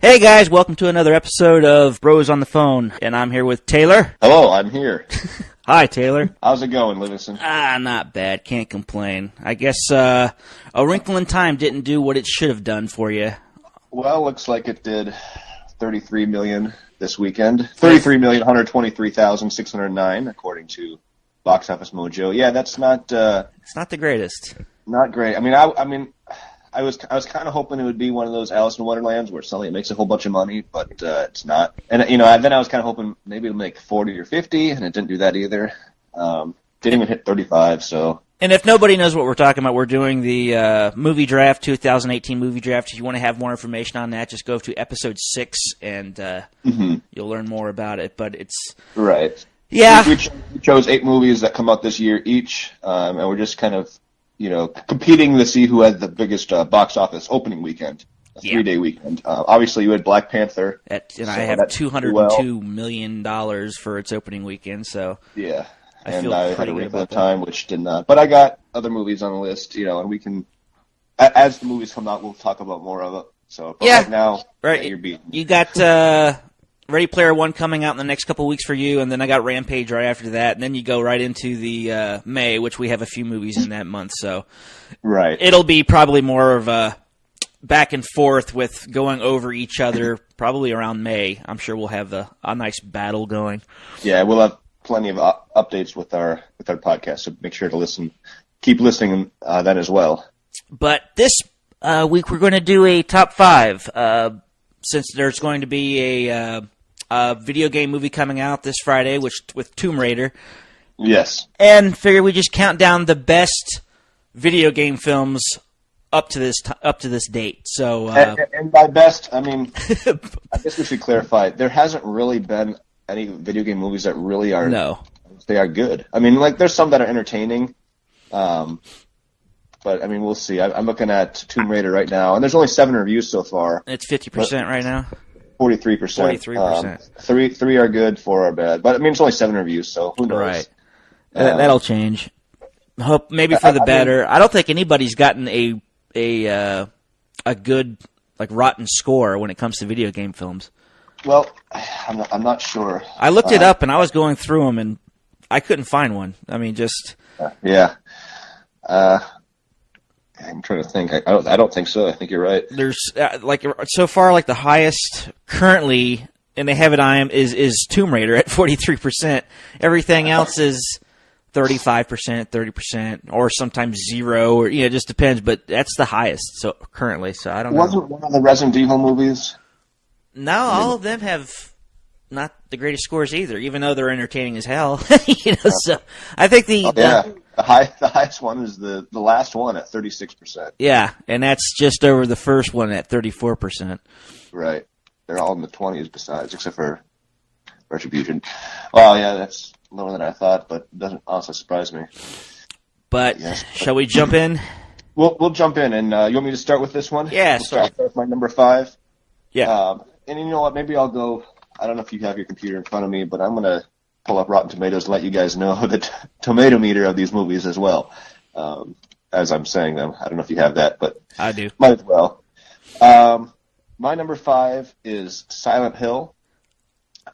Hey guys, welcome to another episode of Bros on the Phone, and I'm here with Taylor. Hello, I'm here. Hi, Taylor. How's it going, Livingston? Not bad. Can't complain. I guess A Wrinkle in Time didn't do what it should have done for you. Well, looks like it did $33 million this weekend. $33,123,609, according to Box Office Mojo. Yeah, that's not... It's not the greatest. Not great. I was kind of hoping it would be one of those Alice in Wonderlands where suddenly it makes a whole bunch of money, but it's not. And then I was kind of hoping maybe it'll make 40 or 50, and it didn't do that either. Didn't even hit 35. So. And if nobody knows what we're talking about, we're doing the movie draft, 2018 movie draft. If you want to have more information on that, just go to episode 6, and you'll learn more about it. But it's right. Yeah, we chose 8 movies that come out this year each, and we're just kind of. Competing to see who had the biggest box office opening weekend, a 3-day weekend. Obviously, you had Black Panther. I have $202 million for its opening weekend, so yeah. I had A Wrinkle in Time, which did not. But I got other movies on the list, and we can, as the movies come out, we'll talk about more of it. So right now, you're beaten. You got Ready Player One coming out in the next couple of weeks for you, and then I got Rampage right after that, and then you go right into the May, which we have a few movies in that month, so it'll be probably more of a back and forth with going over each other probably around May. I'm sure we'll have a nice battle going. Yeah, we'll have plenty of updates with our podcast, so make sure to keep listening then as well. But this week we're going to do a top 5, since there's going to be a video game movie coming out this Friday, with Tomb Raider. Yes. And figure we just count down the best video game films up to this date. So and by best, I guess we should clarify. There hasn't really been any video game movies that really are. No. They are good. There's some that are entertaining. But we'll see. I'm looking at Tomb Raider right now, and there's only 7 reviews so far. It's 50% right now. 43%. 43%. 3 are good, 4 are bad. But it's only 7 reviews, so who knows? Right. That'll change. Hope maybe for the better. I don't think anybody's gotten a good rotten score when it comes to video game films. Well, I'm not sure. I looked it up and I was going through them and I couldn't find one. Yeah. I'm trying to think. I don't think so. I think you're right. There's so far the highest currently, and they have it on is Tomb Raider at 43%. Everything else is 35%, 30%, or sometimes 0, or it just depends. But that's the highest currently. So I don't know. Wasn't one of the Resident Evil movies? No, all of them have not the greatest scores either, even though they're entertaining as hell. So I think the highest one is the last one at 36%. Yeah, and that's just over the first one at 34%. Right. They're all in the 20s besides, except for Retribution. Well, yeah, that's lower than I thought, but it doesn't also surprise me. But shall we jump in? We'll jump in, and you want me to start with this one? Yeah, we'll start with my number 5. Yeah. And you know what? Maybe I'll go. I don't know if you have your computer in front of me, but I'm going to pull up Rotten Tomatoes and let you guys know the tomato meter of these movies as well, as I'm saying them. I don't know if you have that, but I do. Might as well. My number 5 is Silent Hill.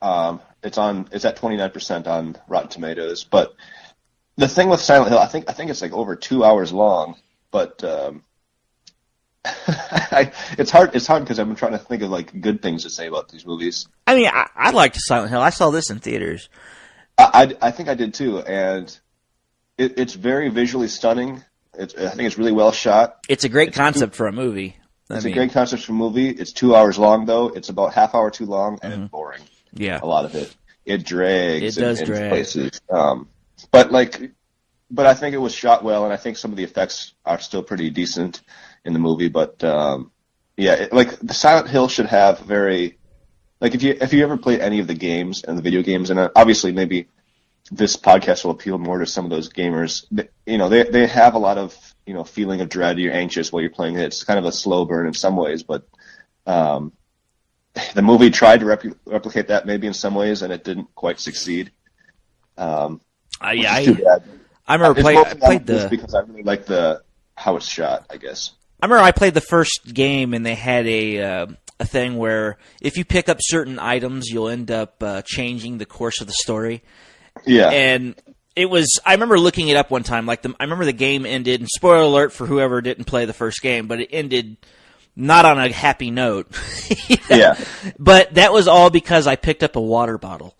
It's at 29% on Rotten Tomatoes, but the thing with Silent Hill, I think it's over 2 hours long, but it's hard because I'm trying to think of good things to say about these movies. I liked Silent Hill. I saw this in theaters. I think I did too, and it's very visually stunning. I think it's really well shot. It's a great concept for a movie. It's a great concept for a movie. It's 2 hours long though. It's about half hour too long, and it's boring. Yeah, a lot of it. It drags. It does drag places. But I think it was shot well, and I think some of the effects are still pretty decent in the movie. But the Silent Hill should have very. If you ever played any of the games and the video games, and obviously maybe this podcast will appeal more to some of those gamers. They have a lot of feeling of dread. You're anxious while you're playing it. It's kind of a slow burn in some ways, but the movie tried to replicate that maybe in some ways, and it didn't quite succeed. Too bad. I remember I played because I really like how it's shot, I guess. I remember I played the first game, and they had a thing where if you pick up certain items, you'll end up changing the course of the story. Yeah. And I remember looking it up one time. I remember the game ended, and spoiler alert for whoever didn't play the first game, but it ended not on a happy note. Yeah. But that was all because I picked up a water bottle.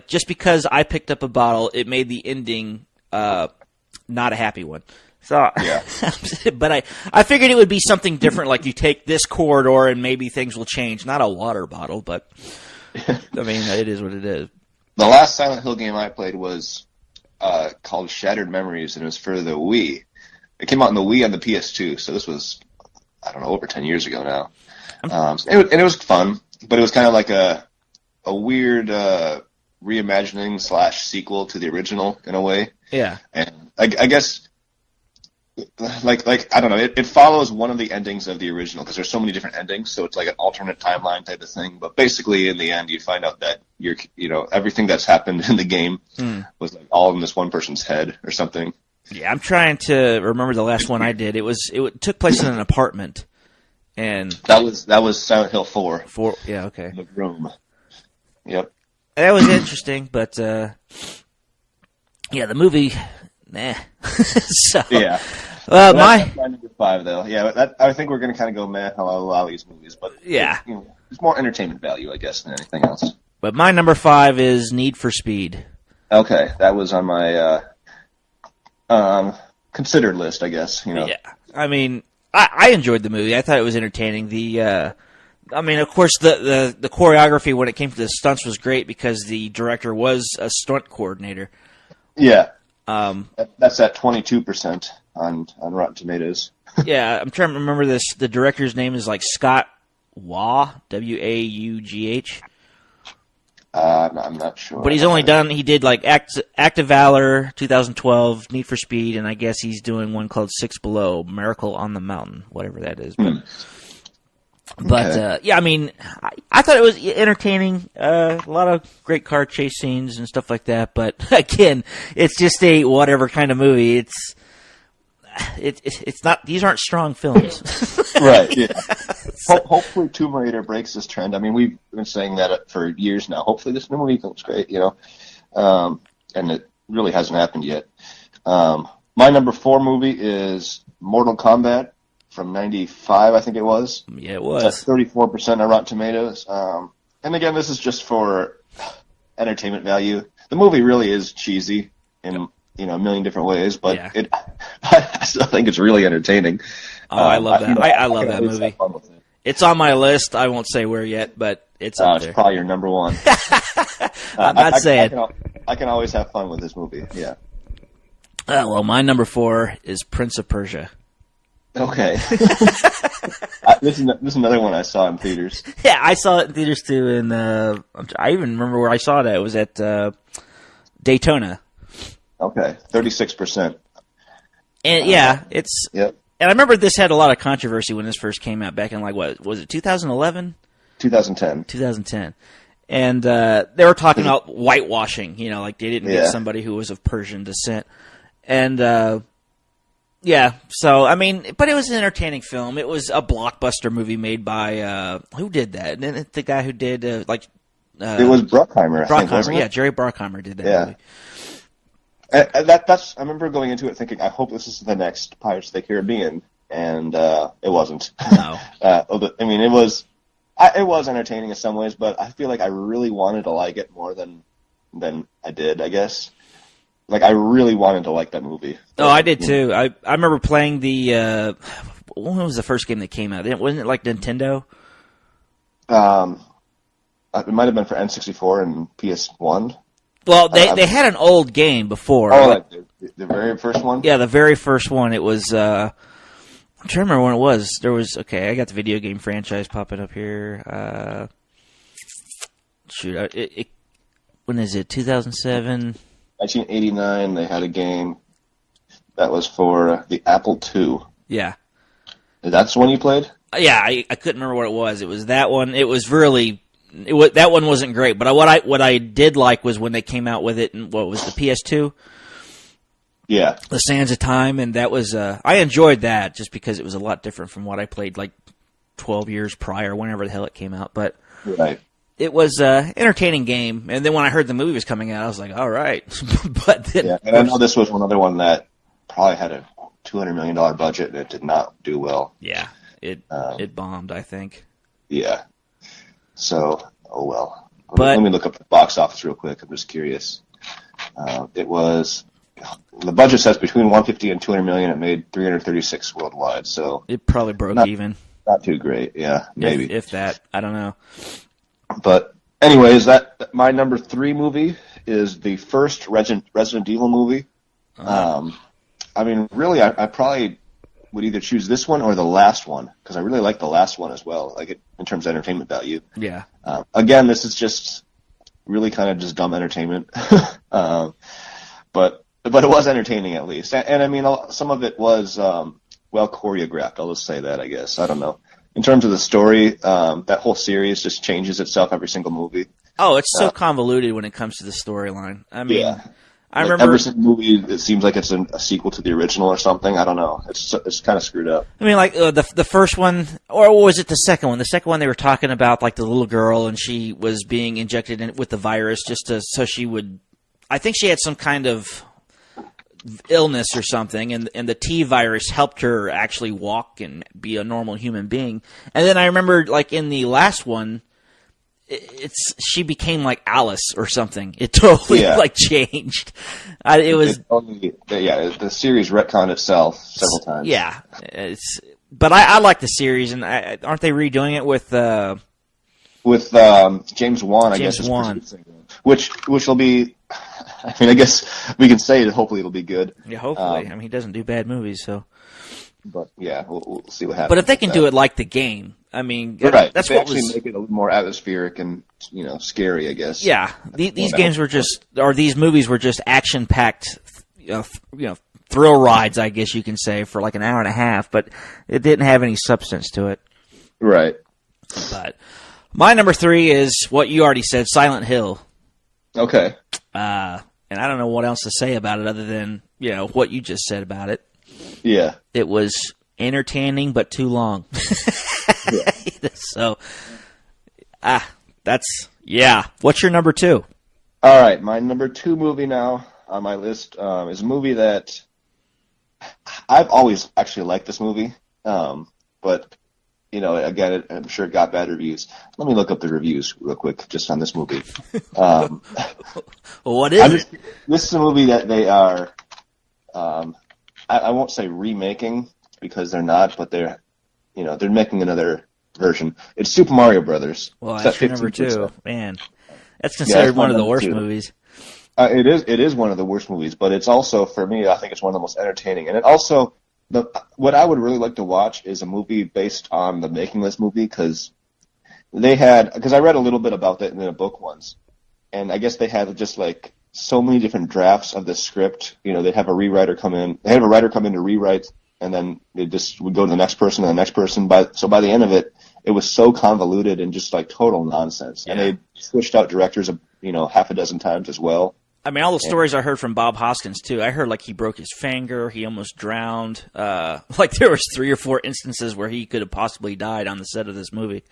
Just because I picked up a bottle, it made the ending not a happy one. So, yeah. But I figured it would be something different, like you take this corridor and maybe things will change. Not a water bottle, but I mean, it is what it is. The last Silent Hill game I played was called Shattered Memories, and it was for the Wii. It came out on the Wii and the PS2, so this was, I don't know, over 10 years ago now. And it was fun, but it was kind of like a weird reimagining / sequel to the original in a way. Yeah. And I guess, I don't know, it follows one of the endings of the original, because there's so many different endings, so it's like an alternate timeline type of thing. But basically, in the end, you find out that everything that's happened in the game was like all in this one person's head or something. Yeah, I'm trying to remember the last one I did. It took place in an apartment, and that was Silent Hill 4. Yeah, okay. The Room. Yep. That was interesting, but yeah, the movie, nah. So yeah. My number 5 though. Yeah, I think we're gonna kind of go meh on a lot of these movies, but yeah, it's more entertainment value, I guess, than anything else. But my number 5 is Need for Speed. Okay, that was on my considered list, I guess. Yeah, I mean, I enjoyed the movie. I thought it was entertaining. I mean, of course, the choreography when it came to the stunts was great because the director was a stunt coordinator. Yeah. That's at 22% on Rotten Tomatoes. Yeah, I'm trying to remember this. The director's name is like Scott Waugh, Waugh. I'm not sure. But he did like Act of Valor, 2012, Need for Speed, and I guess he's doing one called Six Below, Miracle on the Mountain, whatever that is. But okay. Yeah, I mean, I thought it was entertaining. A lot of great car chase scenes and stuff like that. But again, it's just a whatever kind of movie. It's not. These aren't strong films. Right. Yeah. Hopefully, Tomb Raider breaks this trend. I mean, we've been saying that for years now. Hopefully, this new movie looks great. And it really hasn't happened yet. My number 4 movie is Mortal Kombat. From 95, I think it was. Yeah, it was. It's at 34% on Rotten Tomatoes. And again, this is just for entertainment value. The movie really is cheesy in a million different ways, but yeah. I still think it's really entertaining. Oh, I love that. I love that movie. It's on my list. I won't say where yet, but it's up there. It's probably your number 1. I'm not saying. I can always have fun with this movie. Yeah. Well, my number 4 is Prince of Persia. Okay. This is another one I saw in theaters. Yeah, I saw it in theaters too, and I even remember where I saw it at. It was at Daytona. Okay, 36%. And yeah, it's. Yep. And I remember this had a lot of controversy when this first came out back in what was it, 2011? 2010. 2010. And they were talking about whitewashing, like they didn't get somebody who was of Persian descent. And yeah, so, I mean, but it was an entertaining film. It was a blockbuster movie made by, who did that? The guy who did, it was Bruckheimer, I think, wasn't it? Yeah, Jerry Bruckheimer did that movie. I remember going into it thinking, I hope this is the next Pirates of the Caribbean, and it wasn't. No. I mean, it was entertaining in some ways, but I feel like I really wanted to like it more than I did, I guess. Like, I really wanted to like that movie. Oh, I did too. I remember playing when was the first game that came out? Wasn't it like Nintendo? It might have been for N64 and PS1. Well, they had an old game before. Oh, like the very first one? Yeah, the very first one. It was, I'm trying to remember when it was. I got the video game franchise popping up here. When is it? 2007? 1989, they had a game that was for the Apple II. Yeah. That's the one you played? Yeah, I couldn't remember what it was. It was that one. It was really... that one wasn't great, but what I did like was when they came out with it, and what was the PS2? Yeah. The Sands of Time, and that was... I enjoyed that just because it was a lot different from what I played, like, 12 years prior, whenever the hell it came out. But right. It was an entertaining game. And then when I heard the movie was coming out, I was like, all right. But then, yeah, and I know this was another one that probably had a $200 million budget, and it did not do well. Yeah, it bombed, I think. Yeah. So, oh well. Let me look up the box office real quick. I'm just curious. It was, the budget says between 150 and 200 million. It made 336 worldwide. So it probably broke even. Not too great. Yeah, maybe. If that, I don't know. But anyways, that my number 3 movie is the first Resident Evil movie. I mean, really, I probably would either choose this one or the last one, because I really like the last one as well, like it, in terms of entertainment value. Yeah. Again, this is just really kind of just dumb entertainment, but it was entertaining at least. And I mean, some of it was well choreographed. I'll just say that, I guess. I don't know. In terms of the story, that whole series just changes itself every single movie. Oh, it's so convoluted when it comes to the storyline. I mean, yeah. I remember every single movie. It seems like it's a sequel to the original or something. I don't know. It's kind of screwed up. I mean, like the first one, or was it the second one? The second one, they were talking about like the little girl, and she was being injected with the virus so she would. I think she had some kind of illness or something, and the T virus helped her actually walk and be a normal human being. And then I remember, like in the last one, she became like Alice or something. It totally like changed. The series retconned itself several times. Yeah, but I like the series, and aren't they redoing it with James Wan? I guess James Wan, which will be. I mean, I guess we can say that hopefully it'll be good. Yeah, hopefully. I mean, he doesn't do bad movies, so. But yeah, we'll see what happens. But if they can do it like the game, I mean, right. That's what actually make it a little more atmospheric and scary, I guess. Yeah, these games were these movies were just action packed, thrill rides, I guess you can say, for like an hour and a half, but it didn't have any substance to it. Right. But my number 3 is what you already said, Silent Hill. Okay. And I don't know what else to say about it other than, what you just said about it. Yeah. It was entertaining, but too long. Yeah. So, what's your number 2? All right. My number 2 movie now on my list is a movie that I've always actually liked this movie. But, again, I'm sure it got bad reviews. Let me look up the reviews real quick just on this movie. What is it? This is a movie that they are, I won't say remaking because they're not, but they're making another version. It's Super Mario Brothers. Well, that's your number 2. Man, that's considered one of the worst movies. It is one of the worst movies, but it's also, for me, I think it's one of the most entertaining. And it also, what I would really like to watch is a movie based on the making of this movie, because I read a little bit about that in a book once, and I guess they had just like so many different drafts of the script. They'd have a rewriter come in. They had a writer come in to rewrite, and then they just would go to the next person and the next person. So by the end of it, it was so convoluted and just like total nonsense. Yeah. And they switched out directors, half a dozen times as well. I mean, all the stories I heard from Bob Hoskins too. I heard like he broke his finger, he almost drowned. Like there was 3 or 4 instances where he could have possibly died on the set of this movie.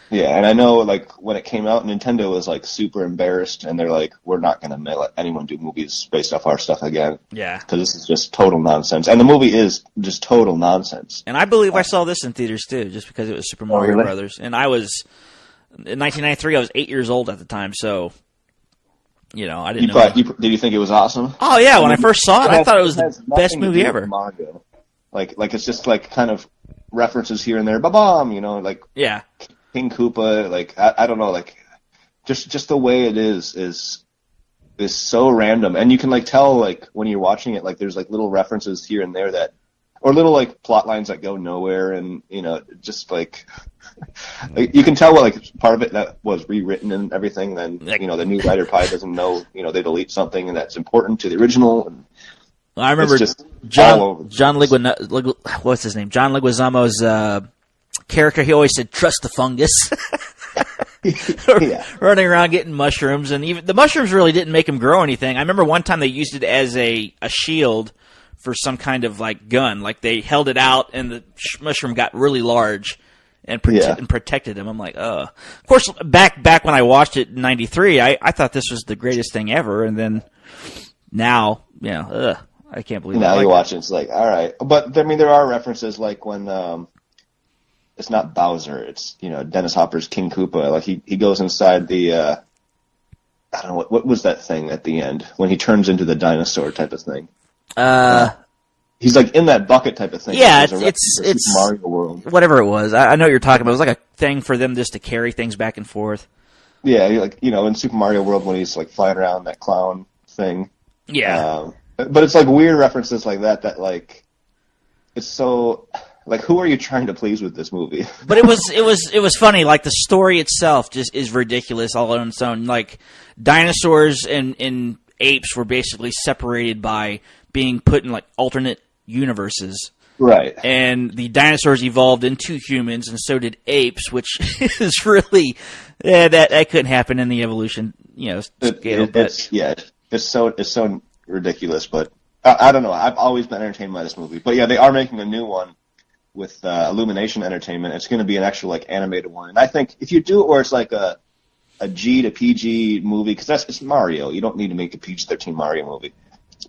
Yeah, and I know like when it came out, Nintendo was like super embarrassed, and they're like, "We're not going to let anyone do movies based off our stuff again." Yeah, because this is just total nonsense, and the movie is just total nonsense. And I believe I saw this in theaters too, just because it was Super Mario Brothers, and I was in 1993. I was 8 years old at the time, so. I didn't know. Did you think it was awesome? Oh yeah, when I first saw it, I thought it was the best movie ever. Mario. Like it's just like kind of references here and there, ba-bam, like King Koopa, like I don't know, like just the way it is so random, and you can like tell like when you're watching it, like there's like little references here and there or little like plot lines that go nowhere, and just like you can tell what like part of it that was rewritten and everything. Then the new writer probably doesn't know they delete something and that's important to the original. And I remember John what's his name? John Leguizamo's character. He always said, "Trust the fungus." Running around getting mushrooms, and even the mushrooms really didn't make him grow anything. I remember one time they used it as a shield for some kind of like gun. Like they held it out, and the mushroom got really large, and protected him. I'm like, Of course, back when I watched it in '93, I thought this was the greatest thing ever, and then now, I can't believe. Now you watch it, it's like, all right. But I mean, there are references like when it's not Bowser, it's Dennis Hopper's King Koopa. Like he goes inside the I don't know what was that thing at the end when he turns into the dinosaur type of thing. He's like in that bucket type of thing. Yeah, it's Super Mario World. Whatever it was. I know what you're talking about. It was like a thing for them just to carry things back and forth. Yeah, like in Super Mario World when he's like flying around that clown thing. Yeah. But it's like weird references like that like it's so like who are you trying to please with this movie? But it was funny. Like the story itself just is ridiculous all on its own. Like dinosaurs and apes were basically separated by being put in like alternate universes. Right. And the dinosaurs evolved into humans, and so did apes, which is really that couldn't happen in the evolution scale. It's so ridiculous, but I don't know. I've always been entertained by this movie. But yeah, they are making a new one with Illumination Entertainment. It's going to be an actual like animated one, and I think if you do it where it's like a G to PG movie, because it's Mario, you don't need to make a PG-13 Mario movie.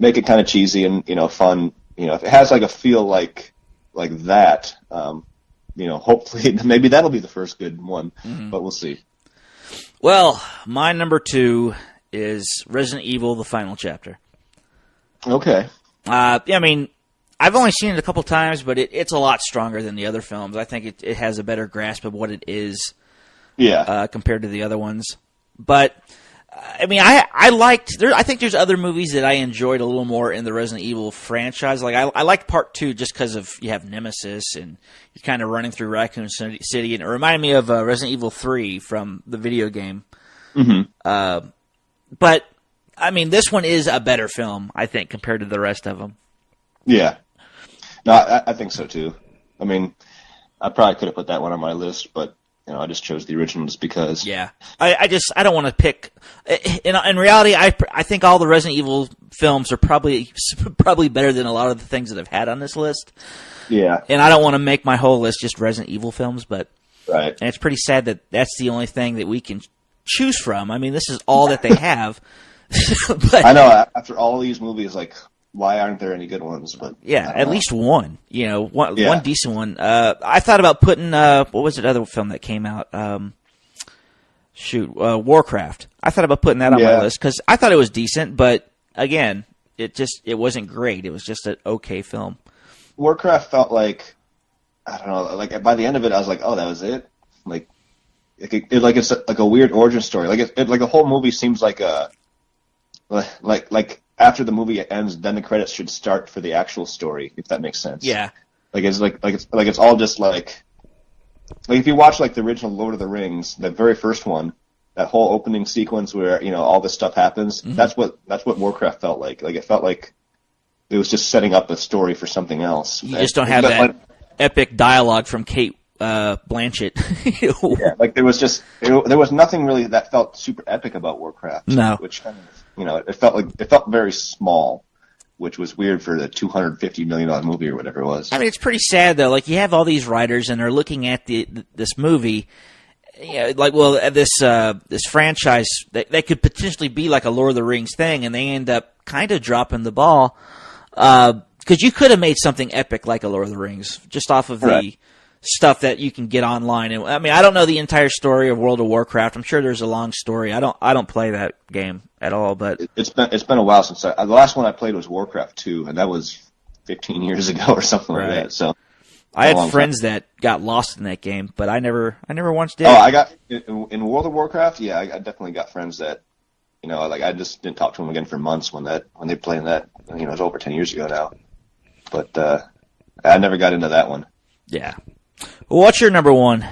Make it kind of cheesy and fun. If it has like a feel like that, hopefully maybe that'll be the first good one, but we'll see. Well, my number 2 is Resident Evil: The Final Chapter. Okay. I mean, I've only seen it a couple times, but it's a lot stronger than the other films. I think it has a better grasp of what it is. Yeah. Compared to the other ones, but. I mean, I think there's other movies that I enjoyed a little more in the Resident Evil franchise. Like, I liked Part 2 just because of you have Nemesis and you're kind of running through Raccoon City. And it reminded me of Resident Evil 3 from the video game. Mm-hmm. But, I mean, this one is a better film, I think, compared to the rest of them. Yeah. No, I think so, too. I mean, I probably could have put that one on my list, but... I just chose the original just because. Yeah, I don't want to pick. In reality, I think all the Resident Evil films are probably better than a lot of the things that I've had on this list. Yeah, and I don't want to make my whole list just Resident Evil films, but right. And it's pretty sad that that's the only thing that we can choose from. I mean, this is all that they have. But, I know. After all these movies, like. Why aren't there any good ones? But yeah, at least one. One decent one. I thought about putting what was the other film that came out? Warcraft. I thought about putting that on my list because I thought it was decent, but again, it wasn't great. It was just an okay film. Warcraft felt like I don't know. Like by the end of it, I was like, oh, that was it. Like it's like a weird origin story. Like it like the whole movie seems like a like. After the movie ends, then the credits should start for the actual story, if that makes sense. Yeah. It's all just like if you watch like the original Lord of the Rings, the very first one, that whole opening sequence where all this stuff happens, that's what Warcraft felt like. Like it felt like it was just setting up a story for something else. You just don't have that epic dialogue from Kate Blanchett. Yeah, like there was nothing really that felt super epic about Warcraft. No. Which kind of it felt very small, which was weird for the $250 million movie or whatever it was. I mean, it's pretty sad though. Like you have all these writers and they're looking at this movie, this franchise that could potentially be like a Lord of the Rings thing, and they end up kind of dropping the ball because you could have made something epic like a Lord of the Rings just off of the stuff that you can get online. And I mean, I don't know the entire story of World of Warcraft. I'm sure there's a long story. I don't play that game at all, but it's been a while since the last one I played was Warcraft 2, and that was 15 years ago or something like that. So I had friends that got lost in that game, but I never once did. Oh, I got in World of Warcraft. Yeah, I definitely got friends that I just didn't talk to them again for months when they played that. It was over 10 years ago now, but I never got into that one. Yeah. Well, what's your number 1?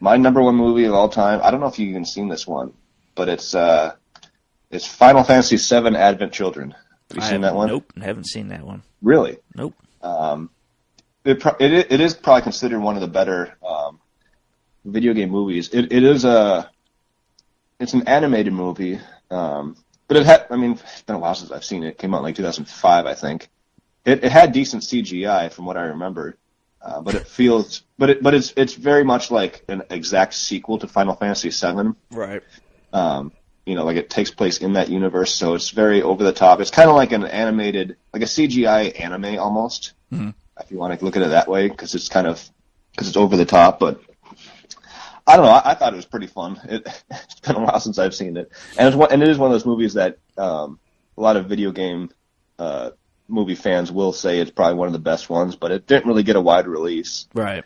My number 1 movie of all time. I don't know if you've even seen this one, but it's Final Fantasy VII Advent Children. Have you seen that one? Nope, I haven't seen that one. Really? Nope. It is probably considered one of the better video game movies. It's an animated movie, but it's been a while since I've seen it. It came out in like 2005, I think. It had decent CGI from what I remember. but it's very much like an exact sequel to Final Fantasy VII. Right. Like it takes place in that universe, so it's very over the top. It's kind of like an animated, like a CGI anime almost, if you want to look at it that way, because it's over the top. But I don't know. I thought it was pretty fun. It's been a while since I've seen it, and it is one of those movies that a lot of video game movie fans will say it's probably one of the best ones, but it didn't really get a wide release. Right.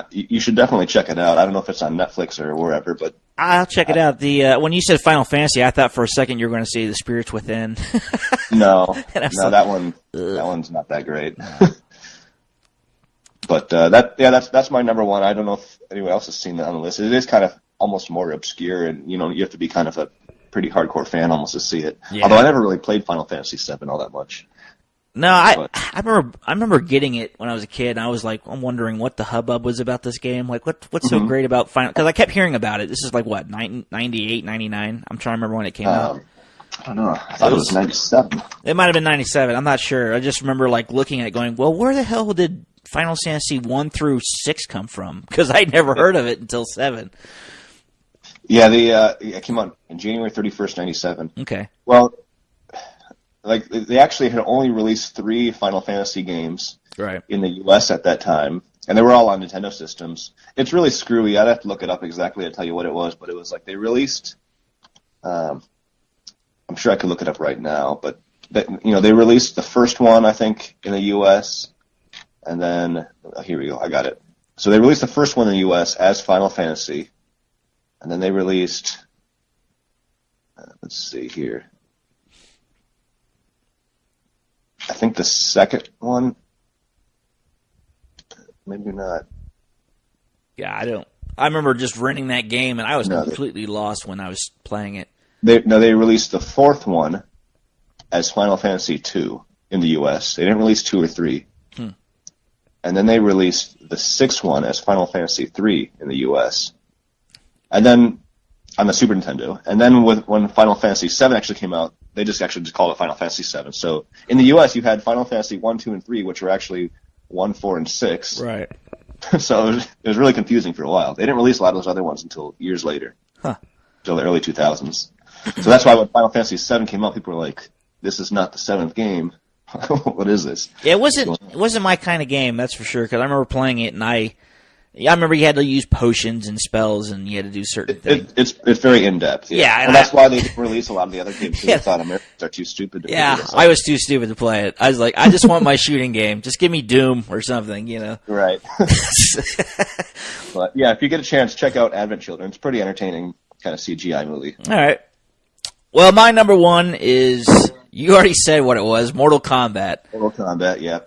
You should definitely check it out. I don't know if it's on Netflix or wherever, but I'll check it out. When you said Final Fantasy, I thought for a second you were going to say The Spirits Within. No, that one's not that great. But that's my number one. I don't know if anyone else has seen that on the list. It is kind of almost more obscure, and you have to be kind of a pretty hardcore fan almost to see it. Yeah. Although I never really played Final Fantasy VII all that much. No, I remember getting it when I was a kid, and I was like, I'm wondering what the hubbub was about this game. Like, what's so great about Final? Because I kept hearing about it. This is like what 98, 99. I'm trying to remember when it came out. I don't know. I thought it was 97. It might have been 97. I'm not sure. I just remember like looking at it, going, well, where the hell did Final Fantasy 1 through 6 come from? Because I'd never heard of it until 7. Yeah, it came out on January 31st, 97. Okay. Well, like they actually had only released 3 Final Fantasy games in the U.S. at that time, and they were all on Nintendo systems. It's really screwy. I'd have to look it up exactly to tell you what it was, but it was like they released. I'm sure I could look it up right now, but they released the first one I think in the U.S. and then here we go. I got it. So they released the first one in the U.S. as Final Fantasy, and then they released. Let's see here. I think the second one, maybe not. Yeah, I remember just renting that game, and I was completely lost when I was playing it. They released the fourth one as Final Fantasy II in the U.S. They didn't release 2 or 3. And then they released the 6th one as Final Fantasy III in the U.S. And then on the Super Nintendo. And then when Final Fantasy VII actually came out, they just called it Final Fantasy VII. So in the U.S., you had Final Fantasy 1, 2, and 3, which were actually 1, 4, and 6. Right. So it was really confusing for a while. They didn't release a lot of those other ones until years later. Until the early 2000s. So that's why when Final Fantasy VII came out, people were like, this is not the 7th game. What is this? Yeah, it wasn't my kind of game, that's for sure, because I remember playing it, and I remember you had to use potions and spells, and you had to do certain things. It's very in-depth. Yeah, and that's why they didn't release a lot of the other games, because they thought Americans are too stupid to play this. I was too stupid to play it. I was like, I just want my shooting game. Just give me Doom or something, Right. But, yeah, if you get a chance, check out Advent Children. It's a pretty entertaining kind of CGI movie. All right. Well, my number one is, you already said what it was, Mortal Kombat. Mortal Kombat, yeah.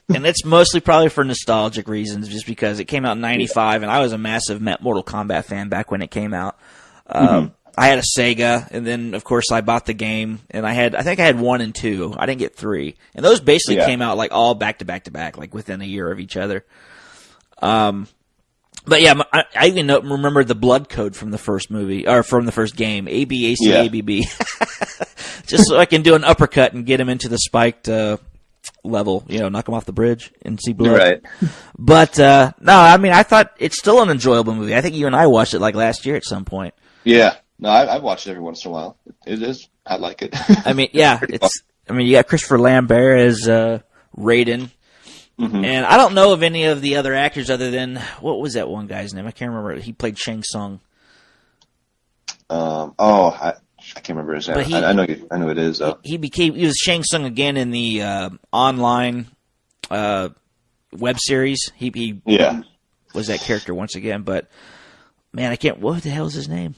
And it's mostly probably for nostalgic reasons, just because it came out in 95, and I was a massive Mortal Kombat fan back when it came out. I had a Sega, and then, of course, I bought the game, and I think I had 1 and 2. I didn't get 3. And those basically came out like all back to back to back, like within a year of each other. But yeah, I even remember the blood code from the first movie, or from the first game, ABACABB. Just so I can do an uppercut and get him into the spiked level, knock him off the bridge and see blood. Right. But no, I mean, I thought it's still an enjoyable movie. I think you and I watched it like last year at some point. Yeah. No, I've watched it every once in a while. It is. I like it. I mean, yeah, you got Christopher Lambert as Raiden. And I don't know of any of the other actors other than, what was that one guy's name? I can't remember. He played Shang Tsung. I can't remember his name. I know it is though. He was Shang Tsung again in the online web series. He was that character once again, but man, what the hell is his name?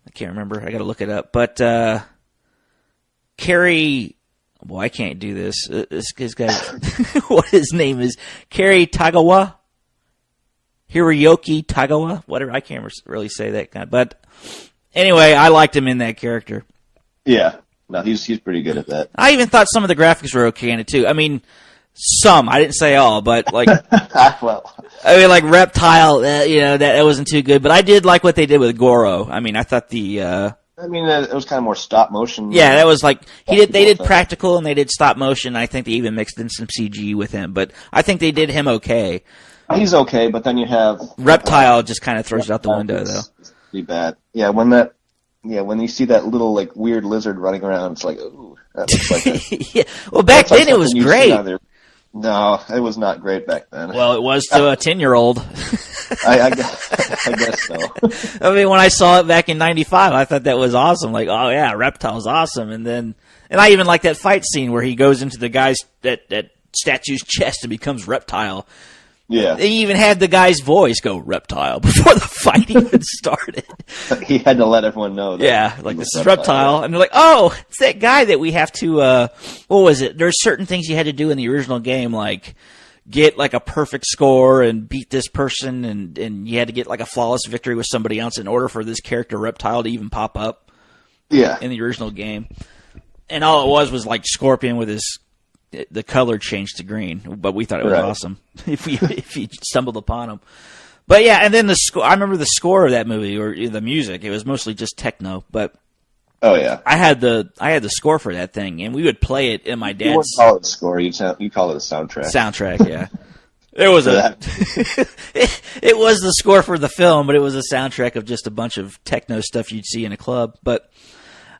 I can't remember. I got to look it up. But Kerry. Boy, I can't do this. This guy, what his name is, Kerry Tagawa? Hiroyuki Tagawa? Whatever, I can't really say that kind of, but anyway, I liked him in that character. Yeah, no, he's pretty good at that. I even thought some of the graphics were okay in it too. I mean, some, I didn't say all, but like, like Reptile, that wasn't too good, but I did like what they did with Goro. I mean, I thought the I mean, it was kind of more stop motion. Yeah, that was like they did practical and they did stop motion. I think they even mixed in some CG with him, but I think they did him okay. He's okay, but then you have Reptile just kind of throws it out the window, though. Pretty bad. Yeah, when you see that little like weird lizard running around, it's like, ooh, that looks like yeah. Well, back then it was great. No, it was not great back then. Well, it was to a 10-year-old. I guess so. I mean, when I saw it back in '95, I thought that was awesome. Like, oh yeah, Reptile's awesome. And I even like that fight scene where he goes into the guy's that statue's chest and becomes Reptile. Yeah. They even had the guy's voice go Reptile before the fight even started. He had to let everyone know. That this is Reptile. And they're like, oh, it's that guy that we have to, what was it? There's certain things you had to do in the original game, like get like a perfect score and beat this person, and you had to get like a flawless victory with somebody else in order for this character Reptile to even pop up. Yeah. In the original game. And all it was like Scorpion with the color changed to green, but we thought it was awesome if you stumbled upon him. But yeah, and then I remember the score of that movie, or the music. It was mostly just techno, but oh yeah, I had the score for that thing, and we would play it in my dad's. You wouldn't call it a score. You call it a soundtrack. Soundtrack, yeah. It was it was the score for the film, but it was a soundtrack of just a bunch of techno stuff you'd see in a club. But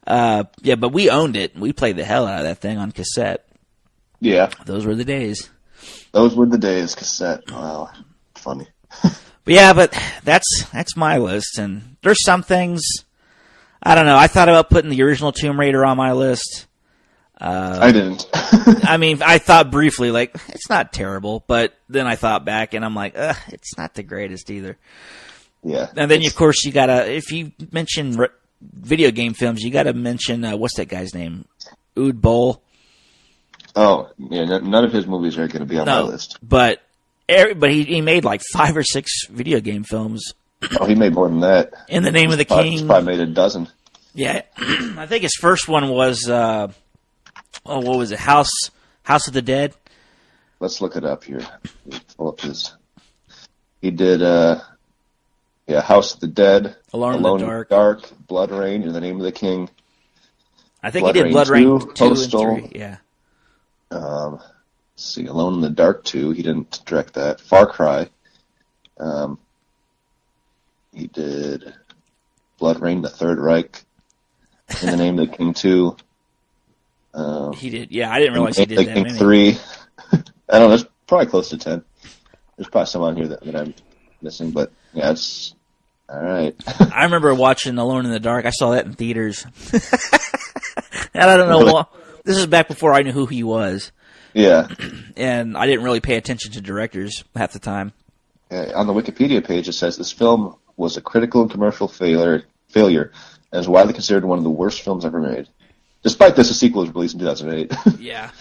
but we owned it. We played the hell out of that thing on cassette. Yeah. Those were the days. Those were the days, cassette. Wow. Funny. But that's my list. And there's some things, I don't know. I thought about putting the original Tomb Raider on my list. I didn't. I mean, I thought briefly, like, it's not terrible. But then I thought back, and I'm like, it's not the greatest either. Yeah. And then, of course, you got to, if you mention video game films, you got to mention, what's that guy's name? Ood Boll. Oh, yeah, none of his movies are going to be on my list. But he made like 5 or 6 video game films. Oh, he made more than that. In the Name of the King. He's probably made a dozen. Yeah. I think his first one was, what was it? House of the Dead? Let's look it up here. Pull up he did, House of the Dead. Alone in the Dark. Blood Rain, In the Name of the King. I think he did Blood Rain 2 Postal, and 3, yeah. Let's see, Alone in the Dark 2. He didn't direct that. Far Cry. He did Blood Rain, The Third Reich, In the Name of the King 2. He did. Yeah, I didn't realize he did that many. 3. I don't know. There's probably close to 10. There's probably some on here that I'm missing, but yeah, it's all right. I remember watching Alone in the Dark. I saw that in theaters, and I don't know what. This is back before I knew who he was. Yeah. And I didn't really pay attention to directors half the time. On the Wikipedia page, it says this film was a critical and commercial failure and is widely considered one of the worst films ever made. Despite this, a sequel was released in 2008. Yeah.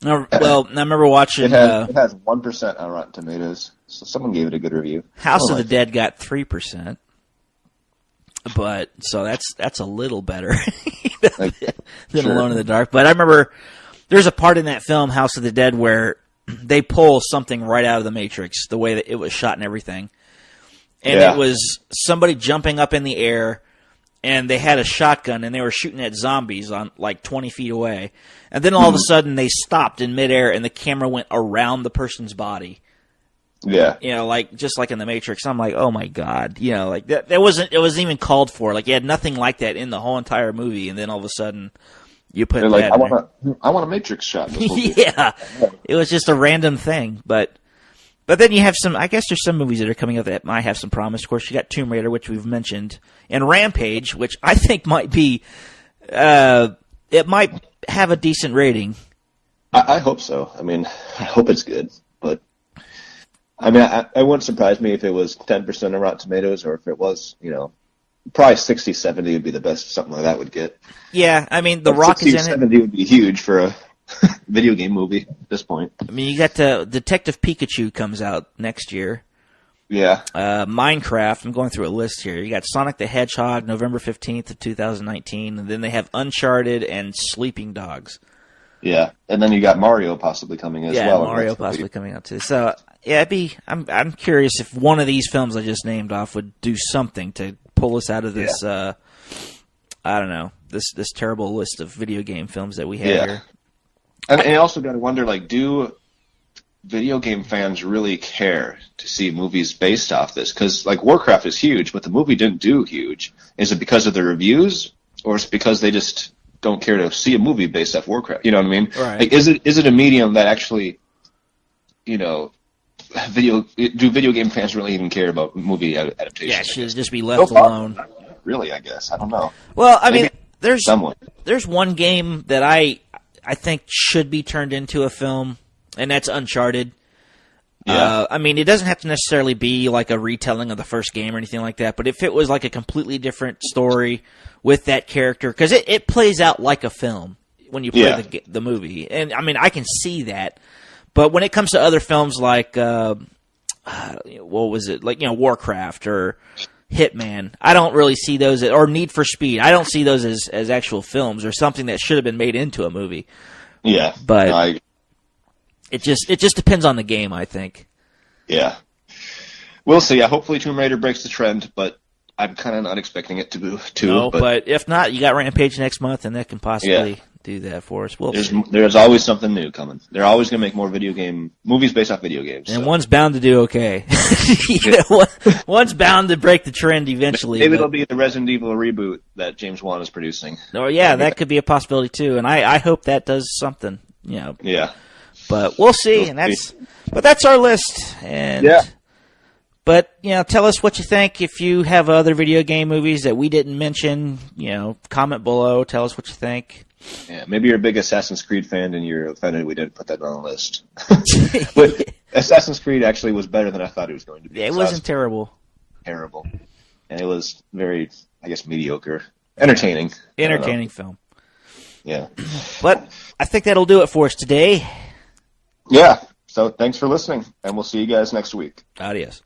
Well, I remember watching... It has 1% on Rotten Tomatoes, so someone gave it a good review. House of the Dead got 3%. But, so that's a little better than Alone in the Dark. But I remember there's a part in that film, House of the Dead, where they pull something right out of the Matrix, the way that it was shot and everything. And it was somebody jumping up in the air, and they had a shotgun, and they were shooting at zombies on like 20 feet away. And then all of a sudden they stopped in midair, and the camera went around the person's body. Yeah. Just like in the Matrix. I'm like, oh my God. It wasn't even called for. Like, you had nothing like that in the whole entire movie, and then all of a sudden you put that I want a Matrix shot in this movie. Yeah. It was just a random thing. But then you have I guess there's some movies that are coming up that might have some promise. Of course, you got Tomb Raider, which we've mentioned, and Rampage, which I think might be, it might have a decent rating. I hope so. I mean, I hope it's good, but I mean, it wouldn't surprise me if it was 10% on Rotten Tomatoes, or if it was, probably 60, 70 would be the best something like that would get. Yeah, I mean, The Rock is in it. 70 would be huge for a video game movie at this point. I mean, you got Detective Pikachu comes out next year. Yeah. Minecraft, I'm going through a list here. You got Sonic the Hedgehog, November 15th of 2019, and then they have Uncharted and Sleeping Dogs. Yeah, and then you got Mario possibly coming as well. Yeah, Mario possibly coming out too. So, yeah, I'm curious if one of these films I just named off would do something to pull us out of this I don't know, this terrible list of video game films that we have here. And I also got to wonder, like, do video game fans really care to see movies based off this? Because, like, Warcraft is huge, but the movie didn't do huge. Is it because of the reviews, or is it because they just don't care to see a movie based off Warcraft? You know what I mean? Right. Like, is it a medium that actually, you know, do video game fans really even care about movie adaptations? Yeah, it should just be left alone. Really, I guess. I don't know. Well, I mean, there's one game that I think should be turned into a film, and that's Uncharted. Yeah. I mean, it doesn't have to necessarily be like a retelling of the first game or anything like that, but if it was like a completely different story with that character, because it plays out like a film when you play the movie. And, I mean, I can see that. But when it comes to other films like, what was it? Like, Warcraft or Hitman, I don't really see those, or Need for Speed. I don't see those as actual films or something that should have been made into a movie. Yeah. But it just depends on the game, I think. Yeah. We'll see. Yeah, hopefully Tomb Raider breaks the trend, but I'm kind of not expecting it to. No, but if not, you got Rampage next month, and that can possibly do that for us. There's always something new coming. They're always going to make more video game movies based off video games. And one's bound to do okay. One's bound to break the trend eventually. Maybe it'll be the Resident Evil reboot that James Wan is producing. Oh, yeah, that could be a possibility, too. And I hope that does something, Yeah. But we'll see. But that's our list. And But, tell us what you think. If you have other video game movies that we didn't mention, comment below. Tell us what you think. Yeah, maybe you're a big Assassin's Creed fan and you're offended we didn't put that on the list. But Assassin's Creed actually was better than I thought it was going to be. It wasn't terrible. Terrible. And it was very, I guess, mediocre. Entertaining. Entertaining film. Yeah. But I think that'll do it for us today. Yeah. So thanks for listening, and we'll see you guys next week. Adios.